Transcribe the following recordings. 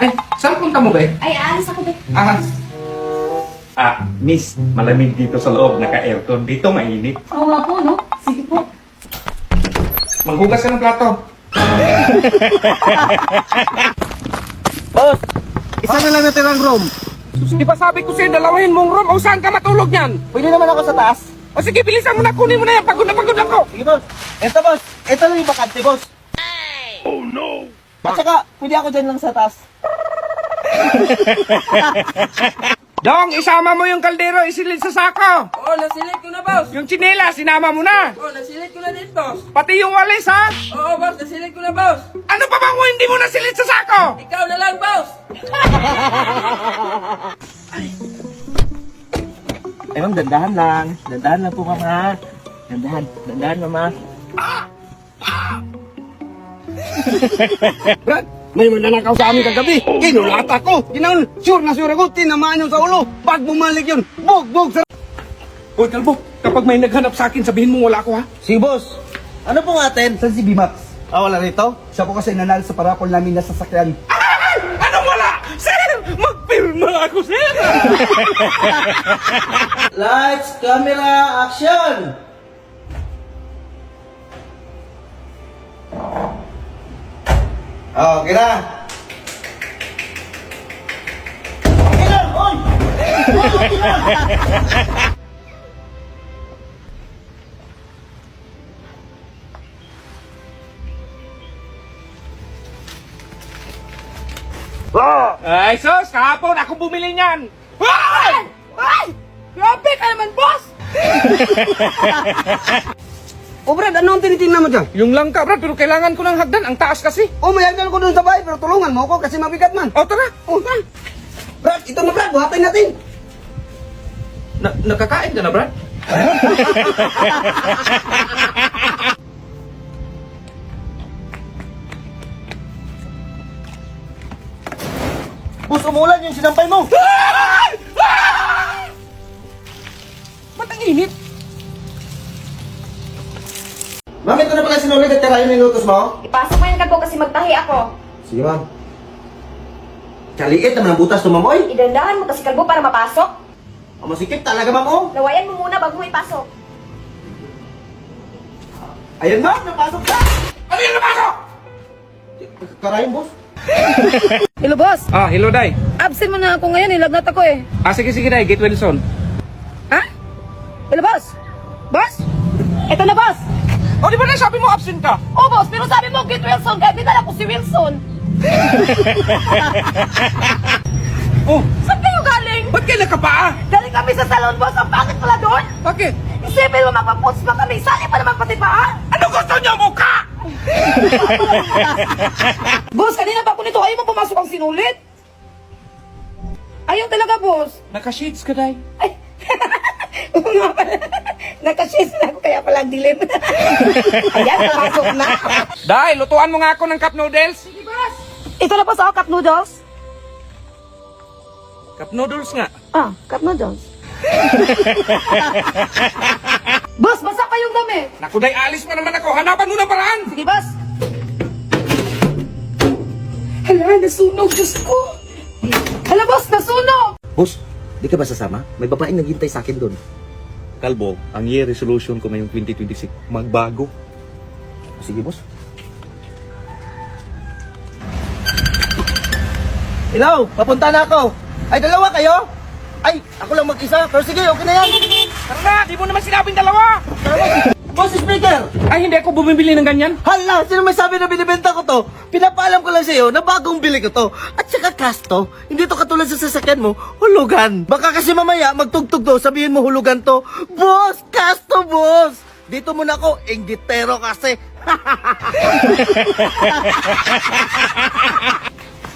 Ay, saan punta mo ba? Ay, aalis ako ba? Miss, malamig dito sa loob, naka-aircon. Dito mainit. Oo nga po, no? Sige po. Maghugas ka ng plato. Boss, isa na lang natin ang room. Di ba sabi ko sa'yo, dalawahin mong room o saan ka matulog yan? Pwede naman ako sa taas. O sige, bilisan mo na, kunin mo na yan. Pagod na ako. Sige, boss. Eto, boss. Eto lang yung bakante, boss. Oh, no. At saka, pwede ako dyan lang sa taas. Dong, isama mo yung kaldero, isilid sa sako. Oo, nasilid ko na, boss. Yung tsinela, sinama mo na. Oo, nasilid ko na din, boss. Pati yung walis, ha? Oo, boss, nasilid ko na, boss. Ano pa bang hindi mo nasilid sa sako? Ikaw na lang, boss. Ay, ma'am, dandahan lang. Dandahan lang po, ma'am, ha? Dandahan, mama. Brad, may mananakaw sa amin kagabi. Ginulat ako. Sure na sure ako. Tinamaan yun sa ulo. Pag bumalik yun, bog sa... Hoy, Kalbo, kapag may naghanap sa akin, sabihin mo wala ako, ha? Sige, boss. Ano pong atin? Saan si Bimax? Wala rito? Siya po kasi nanalo sa parapol namin na sasakyan. Anong wala? Sir, magpirma ako, sir. Lights, camera, action! Okay na. Okay lang, oy! Ay, sus, kahapon ako bumili niyan. Ay! Ay! Grabe ka naman, boss! O Brad, ano ang tinitingnan mo dyan? Yung langka, Brad, pero kailangan ko ng hagdan. Ang taas kasi. O mayagdan ko dun sa bahay, pero tulungan mo ako kasi mabigat man. O, tara. O, tara. Brad, ito na Brad, buhatin natin. Nakakain ka na, Brad? Boss, umulan yung sinampay mo. Ba't ang init? Ma'am, ito na pala sinulit at tira yung minutos mo. Ipasok mo yung Kalbo kasi magtahi ako. Sige, ma'am. Kaliit naman ang butas tumamoy. Idandahan mo kasi Kalbo para mapasok. Ang masikip talaga, ma'am, oh. Lawayan mo muna bago mo ipasok. Ayun, ma'am, napasok ka. Ano yung napasok? Karayin, boss. Hello, boss. Hello, Day. Absent mo na ako ngayon, lagnat ako eh. Sige, Day. Get Wilson. Ha? Hello, boss. Boss? Ito na, boss. O, di ba na sabi mo absent ka? Oh, boss, pero sabi mo, get Wilson. Kaya di dala ko si Wilson. Oh, Saan kayo galing? ba't kayo nakapaa? Galing kami sa salon, boss. Ang bakit pala doon? Bakit? Isipin mo, magpapost pa kami. Sali pa naman pati pa. Ano gusto niyo, mukha? Boss, kanina pa ako nito. Ayaw mo pumasok ang sinulit. Ayaw talaga, boss. Naka-shades ka, Day. Ay, oo nga pala. Nakashis na ako, kaya pala ang dilim. Ayan, pumasok na. Day, lutuan mo nga ako ng cup noodles. Ito na po sa cup noodles. Cup noodles nga. Cup noodles. Boss, basa pa yung dami. Naku, Day, alis pa naman ako. Hanapan mo ng paraan. Sige, boss. Hala, nasunog, Diyos ko. Hala, boss, nasunog. Boss, di ka ba sasama? May babaeng naghintay sa akin doon. Kalbo, ang year resolution ko ngayong 2026, magbago. Sige, boss. Hello, papunta na ako. Ay, dalawa kayo? Ay, ako lang mag-isa. Pero sige, okay na yan. Tara na, di mo naman sinabing dalawa. Boss, speaker! Ay, hindi ako bumibili ng ganyan. Hala, sino may sabi na binibenta ko to? Pinapaalam ko lang sa iyo na bagong bili ko to. At saka cash to. Hindi to katulad sa sasakyan mo, hulugan. Baka kasi mamaya magtugtog to, sabihin mo hulugan to. Boss, cash to, boss! Dito muna ako, inggitero kasi.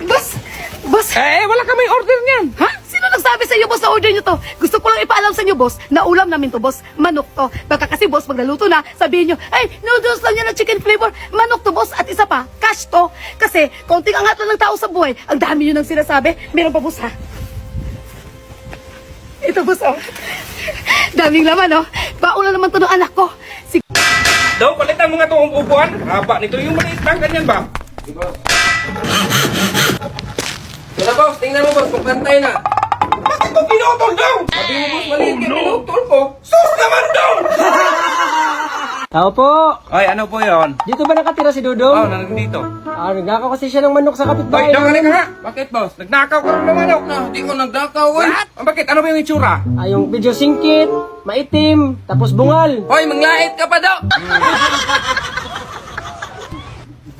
Boss, Wala kami order niyan. ha? Sino nagsabi sa iyo, boss, na order nyo to? Gusto ko lang ipaalam sa inyo, boss, na ulam namin to, boss. Manok to. Baka kasi, boss, pag naluto na, sabihin nyo, ay, noodles lang yan na chicken flavor. Manok to, boss. At isa pa, cash to. Kasi, konting angat lang ng tao sa buhay. Ang dami yun ang sinasabi. Meron pa, boss, ha? Ito, boss, oh. Daming laman, oh. Baula naman to ng anak ko. Sige. Daw, palitan mo nga itong upuan. Haba nito. Yung maliit lang, ganyan ba? boss. Tingnan mo, boss. Pagpantay na. Bakit mo pinutol, Dong? Sabi mo, boss, maliit yung pinutol ko. Sus naman, Dong! Tao po! Oy, ano po yon? Dito ba nakatira si Dudong? Oh, nandito. Nagnakaw kasi siya ng manok sa Oy, kapitbahay Dong, namin. halika nga. Bakit, boss? Nagnakaw ka ng manok. Na, hindi ko nagdakaw, eh. Bakit? Ano ba yung itsura? Yung video singkit, maitim, tapos bungal. Hoy, manglait ka pa daw.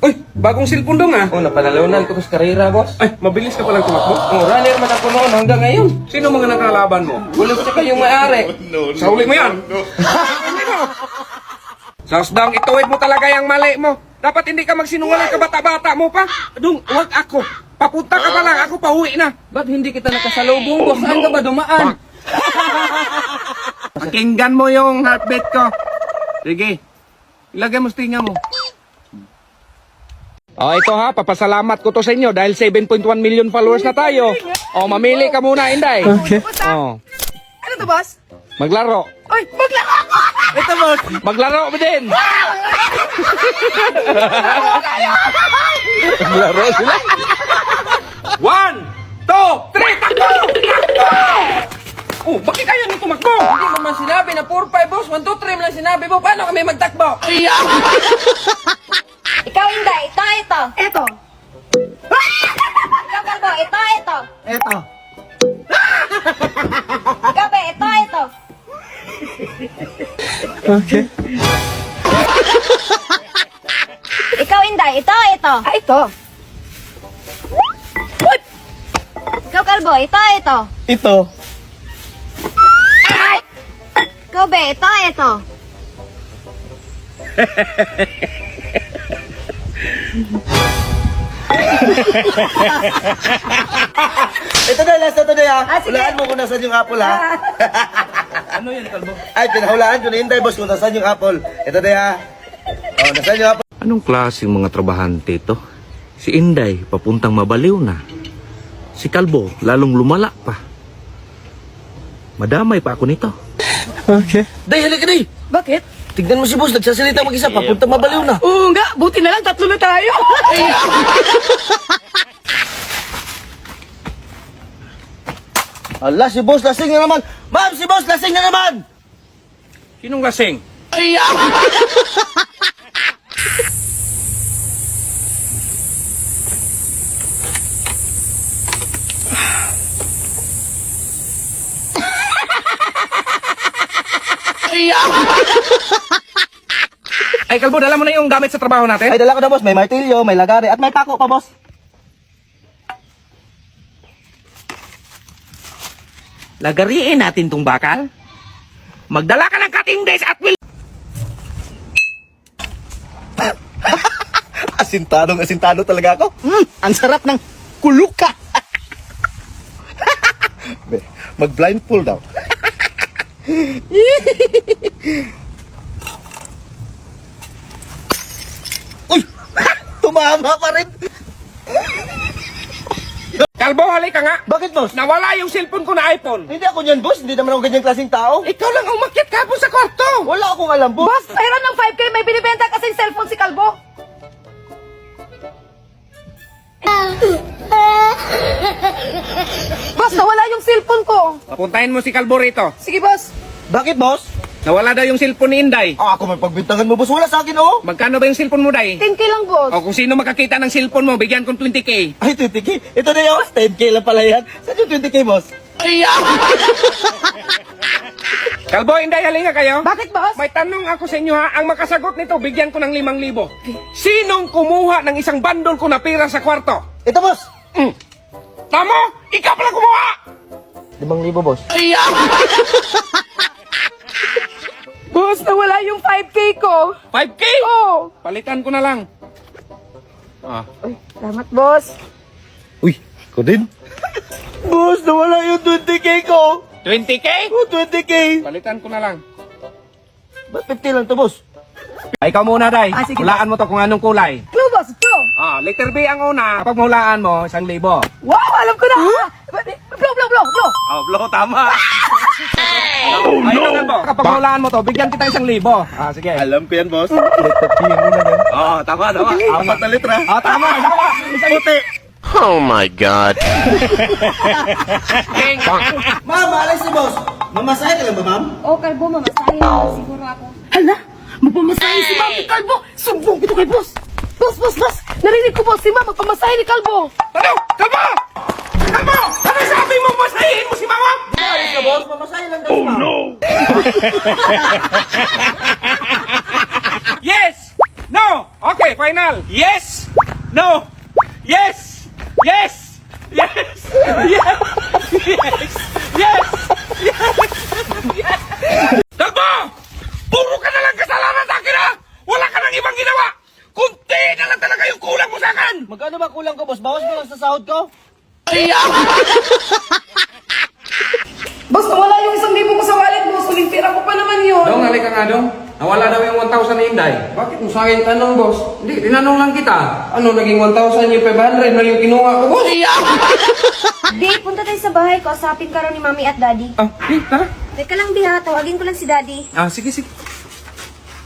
Uy, bagong cellphone, Dong, ah. Oh, napanalunan ko sa karera, boss. Ay, mabilis ka palang tumakbo. Oh, runner man ako noon hanggang ngayon. Sino mga nakalaban mo? Gulos siya kayong may-ari. Sa huli mo yan. Sos, Dong, ituwid mo talaga yung mali mo. Dapat hindi ka magsinungaling ka bata-bata mo pa. Dong, wag ako. Papunta ka pa lang, ako pauwi na. Ba't hindi kita nakasalubong, boss? Saan ka ba dumaan? Pakinggan mo yung heartbeat ko. Sige. Ilagay mo stinga mo. Oh, ito ha, papasalamat ko to sa inyo dahil 7.1 million followers na tayo. Oh, mamili ka muna, Inday. Okay. Oh, Ano to, boss? maglaro. Ay, maglaro ako! Ito, boss. Maglaro mo din. Maglaro sila. 1, 2, 3, takbo! Takbo! Oh, bakit kaya nyo tumakbo? Hindi mo man sinabi na 4-5, boss. 1, 2, 3 mo lang sinabi mo. Paano kami magtakbo? Ikaw, Inday, ito. Eto. Ikaw, Kalbo, ito. Eto. Ikaw, Be, ito. Ikaw, Inday, ito. Ah, ito. Ikaw, Kalbo, ito. Ito. Ikaw, Be, ito. Ito na, last na to na ha. Sige. Hulaan mo kung nasan yung apple ha. Ano yan, Kalbo? Ay, pinahulaan ko na Inday, boss, kung nasan yung apple. Ito na ha. Oh, nasan yung apple? Anong klaseng mga trabahante to? Si Inday, papuntang mabaliw na. Si Kalbo, lalong lumala pa. Madamay pa ako nito. Day, halika day. Bakit? Tignan mo si boss, nagsasalita mag-isa, papuntang mabaliw na. Oo nga, buti na lang, tatlo na tayo. Ala, si boss lasing na naman. Ma'am, si boss lasing na naman. Sinong lasing? Ay, Kalbo, dala mo na yung gamit sa trabaho natin? Ay, dala ko na boss, may martilyo, may lagari, at may pako pa boss. Lagariin natin tong bakal. Magdala ka ng cutting days at will... Asintado talaga ako. Ang sarap ng kuluka. Mag-blindfold daw. Uy! Tumama pa rin. Kalbo, halika nga. Bakit boss? Nawala yung cellphone ko na iPhone. Hindi ako niyan boss, hindi naman ako ganyang klaseng tao. Ikaw lang ang umakyat kahapon sa kwarto. Wala akong alam boss. Boss, mayroon ng 5K, may binibenta kasing cellphone si Kalbo. Boss, nawala yung cellphone ko. Papuntahin mo si Kalbo rito. Sige, boss. Bakit boss? Nawala daw yung cellphone ni Inday. Ako may pagbintangan mo boss, wala sa akin oh. Magkano ba yung cellphone mo, Day? 10K lang, boss. O kung sino makakita ng cellphone mo, bigyan kong 20K. Ay, 20K. Ito na yun, 10K lang pala yan. Saan yung 20K boss? Kalbo, Inday, halika kayo. Bakit, boss? May tanong ako sa inyo ha. Ang makasagot nito, bigyan ko ng 5,000. Sinong kumuha ng isang bandol ko na pera sa kwarto? Ito boss. Tamo! Ikaw pala kumuha! 5,000 boss. Boss, nawala yung 5K ko. 5K? Oh. Palitan ko na lang. Ay, salamat, boss. Uy, ko din. Boss, nawala yung 20K ko. 20K? Oh, 20K. Palitan ko na lang. Ba't 50 lang to boss? Ay, ikaw muna, Day. Ah, sige. Hulaan mo to kung anong kulay. Clue, boss. Clue. Letter B ang una. Kapag mahulaan mo, 1,000. Wow, alam ko na. Blow. Blow, tama. Ay, no, no. Kapag mahulaan mo to, bigyan kita 1,000. Sige. Alam ko yan boss. Letter P yan muna yan. Tama. Apat na litra. Tama. Puti. Oh my God. Ma'am, alis si boss. Mamasahe ka lang ba, ma'am? Oh, kalbo, mamasahin mo siguro ako. Hala, magpamasahe si Mami Kalbo. Sumbong ito kay boss. Boss. Narinig ko boss, si Mama magpamasahe ni Kalbo. Ano? Kalbo! Kalbo! Ano sabi mo masahihin mo si mama? Alis ka, boss. Mamasahe lang daw si ma'am. Yes! No! Okay, final! Yes! No! Yes! Yes! Yes! Yes! Yes! Yes! Yes! Kalbo! Puro ka na lang kasalanan sa akin, ha? Wala ka nang ibang ginawa! Kunti na lang talaga yung kulang mo sa akin! Magkano ba kulang ko, boss? Bawas mo lang sa sahod ko? Boss, nawala yung 1,000 ko sa wallet mo. Suling pera ko pa naman yun. Dong, halika nga, Dong. Nawala daw yung 1,000 ni Inday. Bakit mo sa akin tanong, boss? Hindi, tinanong lang kita. Ano, naging 1,000 yung 500 na yung kinuha ko, boss? Di, punta tayo sa bahay ko. Usapin ka raw ni Mami at Daddy. Ah, tara. Teka lang, Di ha. Tawagin ko lang si Daddy. Ah, sige.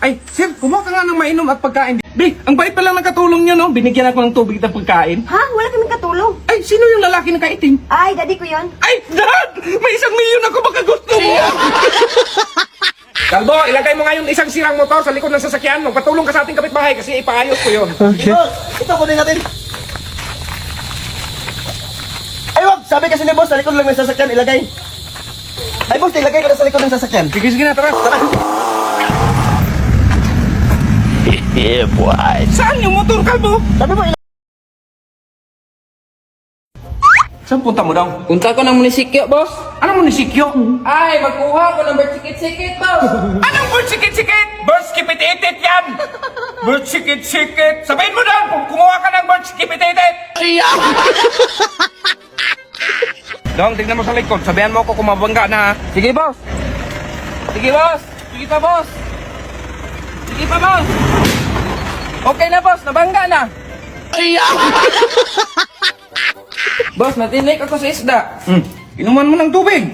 Ay, sir, kumuha ka nga ng mainom at pagkain. Bi, ang bait pa lang ng katulong nyo, no? Binigyan ako ng tubig at pagkain. Ha? Wala kaming katulong. Ay, sino yung lalaki na kaitim? Ay, Daddy ko yon. Ay, Dad! May 1,000,000 ako, baka gusto mo! Kalbo, ilagay mo nga yung isang sirang motor sa likod ng sasakyan. Magpatulong ka sa ating kapitbahay kasi ipaayos ko yun. Boss, ito kunin natin. Ay, wag! Sabi kasi ni boss, sa likod lang ng sasakyan, ilagay. Ay, boss, ilagay ko na sa likod ng sasakyan. Sige na, tara. Yeah, boy. Saan yung motor, Kalbo? Sabi mo, Saan punta mo daw? Punta ko ng munisipyo, boss. Anong munisipyo? Ay, magkuha ko ng birth certificate, boss. Anong birth sikit-sikit? Birth skipit-itit yan! Birth sikit-sikit! Sabihin mo daw kung kumuha ka ng birth skipit-itit! Dong, tignan mo sa likod. Sabihan mo ako kung mabangga na. Sige, boss. Sige, boss. Sige pa, boss. Sige pa, boss. Okay na, boss. Nabangga na. Boss, natinik ako sa isda. Inuman mo ng tubig.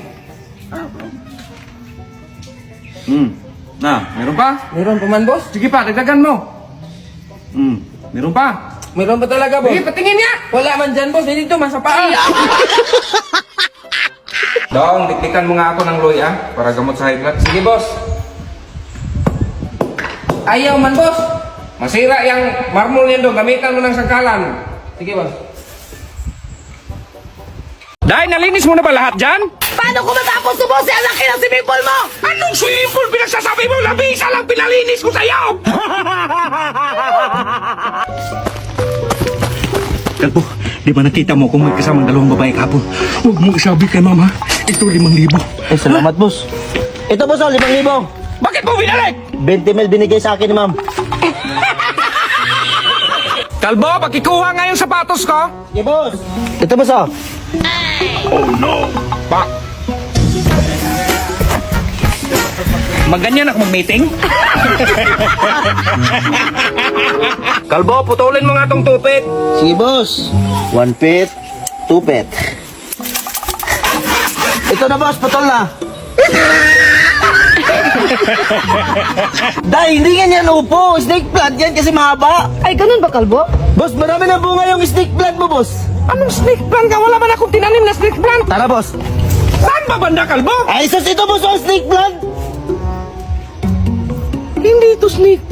Na, meron pa? Meron pa man, boss? Sige pa, dagdagan mo. Meron pa? Meron pa talaga, boss? Sige, patingin niya. Wala man dyan, boss. Dito, masa paa. Dong, diktikan mo nga ako ng loy, para gamot sa high blood. Sige, boss. Ayaw man, boss. Masira yung marmol yan, Dong. Gamitan mo ng sangkalan. Sige, boss. Dahil nalinis mo na ba lahat dyan? Paano ko matapos to boss? Ang laki ng swimming pool mo! Anong swimming pool pinagsasabi mo? Labisa lang pinalinis ko sa'yo! Kalbo, di ba nakita mo kung may kasamang dalawang babae kahapon? Huwag mo isabi kay mama. Ito 5,000. Ay, salamat, boss. Ito, boss, 5,000. Bakit mo binalik? 20 mil binigay sa akin ni ma'am. Kalbo, pagkikuha nga yung sapatos ko. Sige, boss. Ito, boss, oh. Pa. Maganyan ako mag-meeting? Kalbo, putulin mo nga tong tupit. Sige, boss. 1 pit, 2 pit. Ito na, boss. Putol na. Dahil hindi nga yan upo. Snake plant yan kasi mahaba. Ay, ganun ba, Kalbo? Boss, marami na bunga yung snake plant mo, boss. Anong snake plant ka? Wala man akong tinanim na snake plant. Tara, boss. Saan ba banda, Kalbo? Ay, sus, ito, boss, ang snake plant. Hindi ito snake